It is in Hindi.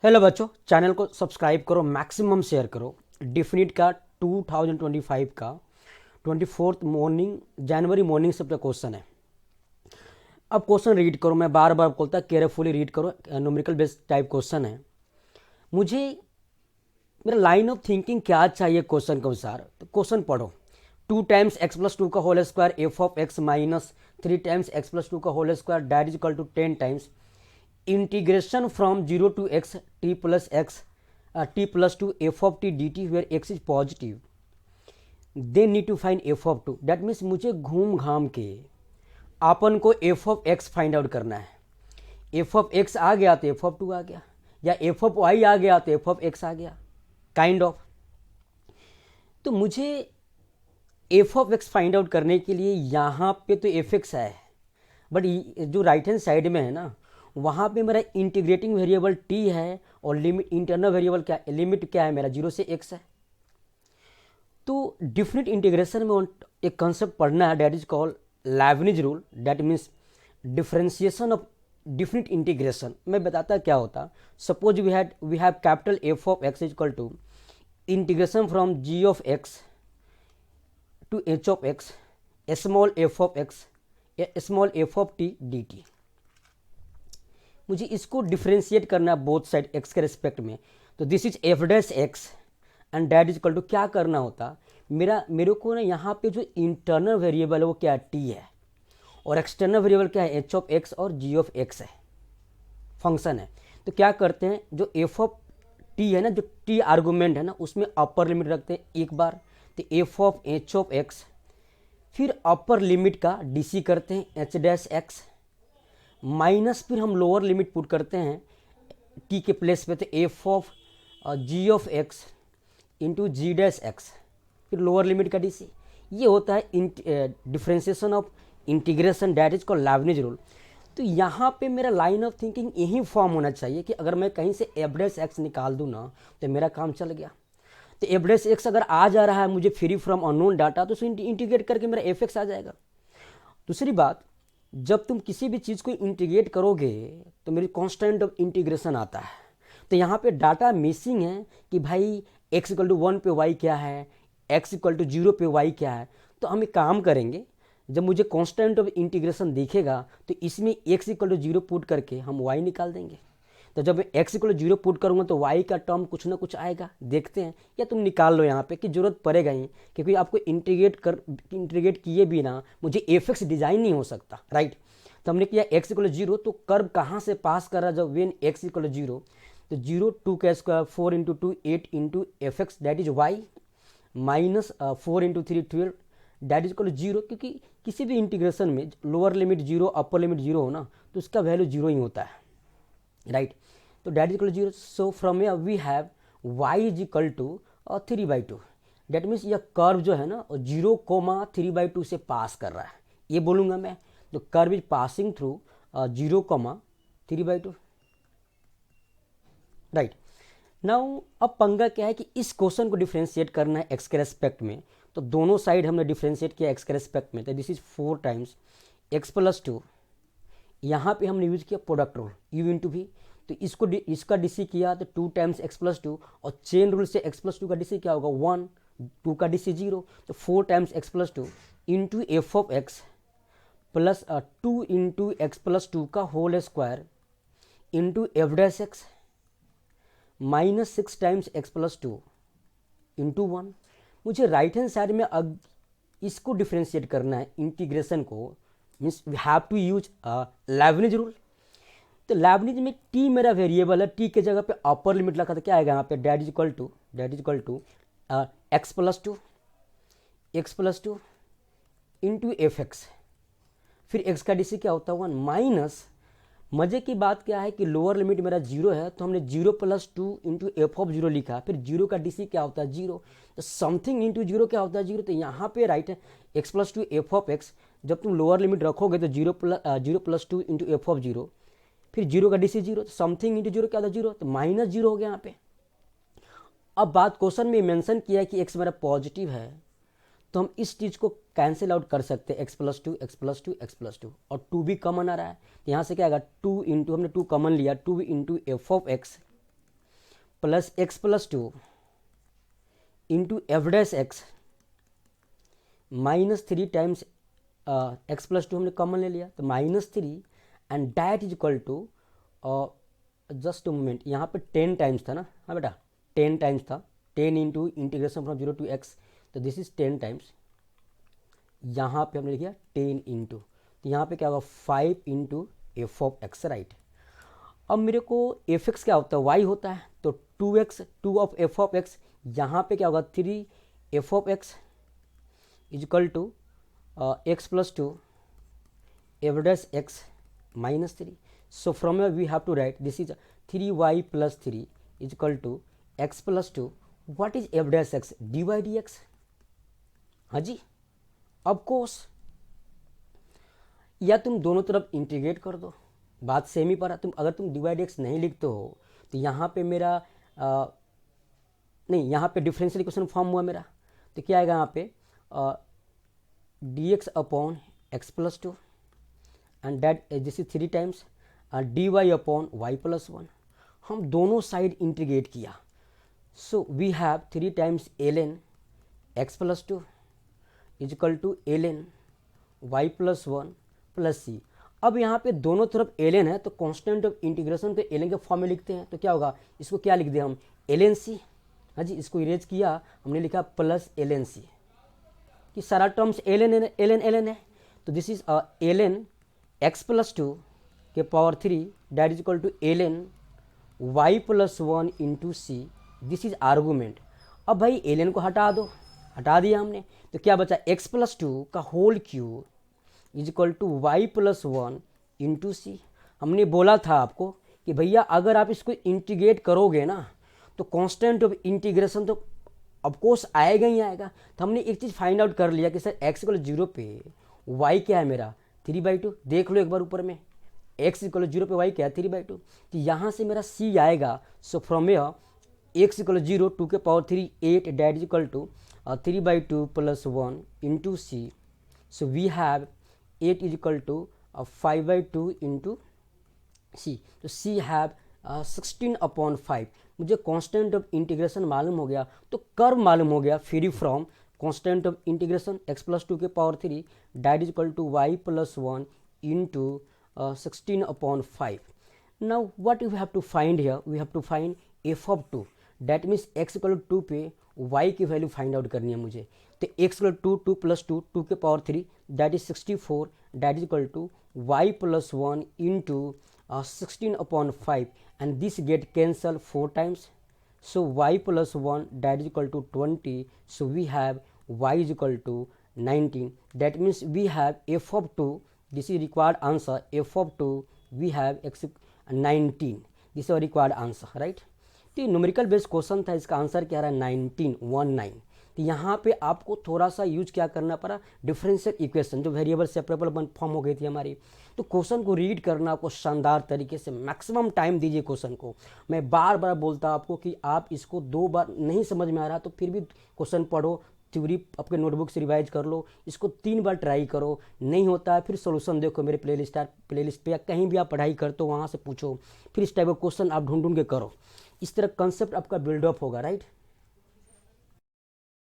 हेलो बच्चों, चैनल को सब्सक्राइब करो, मैक्सिमम शेयर करो। डिफिनिट का 2025 का 24 मॉर्निंग जनवरी मॉर्निंग से क्वेश्चन है। अब क्वेश्चन रीड करो, मैं बार बार बोलता केयरफुली रीड करो। न्यूमेरिकल बेस्ड टाइप क्वेश्चन है। मुझे मेरा लाइन ऑफ थिंकिंग क्या चाहिए क्वेश्चन के अनुसार, तो क्वेश्चन पढ़ो। 2 टाइम्स x+2 का whole square f of x minus 3 times x+2 का whole square that is equal to 10 times integration from 0 to x t plus x t plus 2 f of t dt where x is positive they need to find f of 2। that means मुझे घूम घाम के अपन को f of x find out करना है। f of x आ गया तो f of 2 आ गया, या f of y आ गया तो f of x आ गया, काइंड ऑफ। तो मुझे f of x find out करने के लिए यहाँ पे तो एफ एक्स है, बट जो राइट हैंड साइड में है ना, वहाँ पे मेरा इंटीग्रेटिंग वेरिएबल t है और लिमिट इंटरनल वेरिएबल क्या है, लिमिट क्या है मेरा 0 से x है। तो डिफरेंट इंटीग्रेशन में एक कंसेप्ट पढ़ना है, that is called Leibniz rule. That means differentiation of different integration. मैं बताता क्या होता। Suppose we have capital f of x is equal to integration from g of x to h of x small f of x small f of t d t. मुझे इसको डिफ्रेंशिएट करना है बोथ साइड एक्स के रिस्पेक्ट में। तो this is f dash x and that is equal to क्या करना होता, मेरे को ना यहाँ पे जो इंटरनल वेरिएबल है वो क्या है, टी है, और एक्सटर्नल वेरिएबल क्या है, एच ऑफ एक्स और जी ऑफ एक्स है, फंक्शन है। तो क्या करते हैं, जो एफ ऑफ टी है ना, जो टी आर्गूमेंट है ना, उसमें अपर लिमिट रखते हैं एक बार, तो f of H of x, फिर अपर लिमिट का डी सी करते हैं एच डैश एक्स माइनस, फिर हम लोअर लिमिट पुट करते हैं टी के प्लेस पे, तो f of g of x into g dash x, फिर लोअर लिमिट का डी सी। ये होता है differentiation of integration, that is called Leibniz rule. तो यहाँ पे मेरा लाइन ऑफ थिंकिंग यही फॉर्म होना चाहिए कि अगर मैं कहीं से एफ डैश एक्स निकाल दूँ ना, तो मेरा काम चल गया। तो एफ डैश एक्स अगर आ जा रहा है मुझे फ्री फ्रॉम अननोन डाटा, तो उसे इंटीग्रेट करके मेरा एफ एक्स आ जाएगा। दूसरी बात, जब तुम किसी भी चीज़ को इंटीग्रेट करोगे तो मेरी कांस्टेंट ऑफ इंटीग्रेशन आता है। तो यहाँ पे डाटा मिसिंग है कि भाई x इक्वल टू 1 पे y क्या है, x इक्वल टू 0 पे y क्या है। तो हम एक काम करेंगे, जब मुझे कांस्टेंट ऑफ इंटीग्रेशन दिखेगा तो इसमें x इक्वल टू 0 पुट करके हम y निकाल देंगे। तो जब मैं x इक्वल टू 0 पुट करूँगा तो y का टर्म कुछ ना कुछ आएगा, देखते हैं। या तुम निकाल लो यहाँ पे कि जरूरत पड़ेगा ही, क्योंकि आपको इंटीग्रेट किए बिना मुझे एफ एक्स डिजाइन नहीं हो सकता, राइट। तो हमने किया x इक्वल 0, तो कर्व कहाँ से पास कर रहा है, जब वेन x इक्वल 0, तो 0 2 का square 4 into 2 8 into f x that is y minus 4 into 3 12 that is equal 0। क्योंकि किसी भी इंटीग्रेशन में लोअर लिमिट 0 अपर लिमिट 0 हो ना, तो उसका वैल्यू 0 ही होता है, राइट। तो that is equal 0। So from here we have y is equal to 3/2। That means यह कर्व जो है ना 0,3/2 से पास कर रहा है, ये बोलूँगा मैं। तो curve is passing through 0,3/2, right. Now अब पंगा क्या है कि इस क्वेश्चन को डिफ्रेंशिएट करना है एक्स के रेस्पेक्ट में। तो दोनों साइड हमने डिफ्रेंशिएट किया एक्स के रेस्पेक्ट में, तो this is 4 times x plus 2। यहाँ पे हमने यूज किया product rule u into v. तो इसका डीसी किया तो 2 टाइम्स एक्स प्लस 2, और चेन रूल से एक्स प्लस 2 का डीसी क्या होगा 1, 2 का डीसी 0, तो 4 times x plus 2 into f of x plus 2 into x plus 2 का whole square into f dash x minus 6 times x plus 2 into 1। मुझे राइट हैंड साइड में अब इसको डिफ्रेंशिएट करना है इंटीग्रेशन को, means we have to use Leibniz rule. तो लेबनिज में टी मेरा वेरिएबल है, टी के जगह पे अपर लिमिट लगा तो क्या आएगा यहाँ पे, that is equal to x plus two into f x, फिर एक्स का डीसी क्या होता है 1 माइनस। मजे की बात क्या है कि लोअर लिमिट मेरा 0 है, तो हमने 0 प्लस 2 इंटू एफ ऑफ 0 लिखा, फिर 0 का डीसी क्या होता है 0, तो समथिंग इंटू 0 क्या होता है 0। तो यहाँ पे राइट है x plus 2 F of x, जब तुम लोअर लिमिट रखोगे तो 0 प्लस 2 इंटू एफ ऑफ 0, फिर 0 का डीसी 0, तो समथिंग इंटू 0 क्या होता है 0, तो माइनस 0 हो गया यहाँ पे। अब बात क्वेश्चन में मेंशन किया है कि एक्स मेरा पॉजिटिव है, तो हम इस चीज़ को कैंसिल आउट कर सकते हैं, x plus to x plus to x plus to, और 2 भी कॉमन आ रहा है, तो यहाँ से क्या आएगा 2 इंटू, हमने 2 कॉमन लिया, 2 into f of x plus x plus two into f dash x minus three times x plus two हमने कॉमन ले लिया तो minus three and that is equal to just moment यहाँ पे 10 टाइम्स था ना, हाँ बेटा 10 टाइम्स था, 10 into integration from 0 to x, तो दिस इज 10 टाइम्स। यहाँ पे हमने लिखा 10 इंटू, तो यहाँ पे क्या होगा 5 into f of x, right. अब मेरे को एफ एक्स क्या होता है, वाई होता है, तो 2x 2 of F of x, यहाँ पे क्या होगा 3 f of x is equal to x plus two f dash x minus three. So from here we have to write this is 3y plus 3 is equal to x plus 2. What is f dash x? dy dx. हाँ जी, of course. या तुम दोनों तरफ इंटीग्रेट कर दो, बात सेम ही पर तुम अगर तुम dy dx नहीं लिखते हो तो यहाँ पे मेरा नहीं, यहाँ पे डिफरेंशियल इक्वेशन फॉर्म हुआ मेरा, तो क्या आएगा यहाँ पे dx upon x plus two and that this is 3 times dy upon y plus one. हम दोनों साइड इंटीग्रेट किया, so we have 3 times ln x plus two is equal to ln y plus one plus C. अब यहाँ पे दोनों तरफ ln है तो कांस्टेंट ऑफ इंटीग्रेशन पे ln के फॉर्म में लिखते हैं, तो क्या होगा, इसको क्या लिख दिया हम ln c। हाँ जी, इसको इरेज किया, हमने लिखा प्लस ln c, कि सारा टर्म्स ln है, तो this is ln x plus two के power 3 that is equal to ln y plus one into C, this is argument. अब भाई ln को हटा दो, हटा दिया हमने, तो क्या बचा x प्लस टू का whole cube is equal to Y plus one into C. हमने बोला था आपको कि भैया अगर आप इसको इंटीग्रेट करोगे ना तो कांस्टेंट ऑफ इंटीग्रेशन तो ऑफकोर्स आएगा ही आएगा। तो हमने एक चीज़ फाइंड आउट कर लिया कि सर x इक्वल 0 पे y क्या है मेरा 3/2, देख लो एक बार ऊपर में x इक्वल 0 पे y क्या है 3/2, तो यहाँ से मेरा c आएगा। So from here x equal 0 2 के power 3 8 that is equal to 3/2 plus 1 into C. So we have 8 is equal to 5/2 into C, तो सी हैव 16/5। मुझे कांस्टेंट ऑफ इंटीग्रेशन मालूम हो गया, तो कर्व मालूम हो गया free from constant of integration x plus 2 के power 3 that is equal to y plus 1 into 16/5. Now what we have to find here, we have to find f of 2, that means x equal to 2 पे y की वैल्यू फाइंड आउट करनी है मुझे। तो x इक्वल टू 2 प्लस 2 2 के power 3 that is 64 that is equal to y plus 1 into 16/5 and this get cancel 4 times. So y plus 1 that is equal to 20. So we have y is equal to 19. That means we have f of 2. This is required answer. F of 2 we have x 19. This is our required answer, right? तो न्यूमेरिकल बेस्ड क्वेश्चन था, इसका आंसर क्या रहा 1919। तो यहाँ पे आपको थोड़ा सा यूज क्या करना पड़ा, डिफरेंशियल इक्वेशन जो वेरिएबल सेपरेबल फॉर्म हो गई थी हमारी। तो क्वेश्चन को रीड करना आपको शानदार तरीके से, मैक्सिमम टाइम दीजिए क्वेश्चन को। मैं बार बार बोलता आपको कि आप इसको 2 बार नहीं समझ में आ रहा तो फिर भी क्वेश्चन पढ़ो, थ्योरी अपने नोटबुक से रिवाइज कर लो, इसको 3 बार ट्राई करो, नहीं होता है फिर सोल्यूशन देखो मेरे प्लेलिस्ट पे या कहीं भी आप पढ़ाई करते हो वहाँ से पूछो, फिर इस टाइप का क्वेश्चन आप ढूंढ के करो। इस तरह कंसेप्ट आपका बिल्डअप होगा, राइट।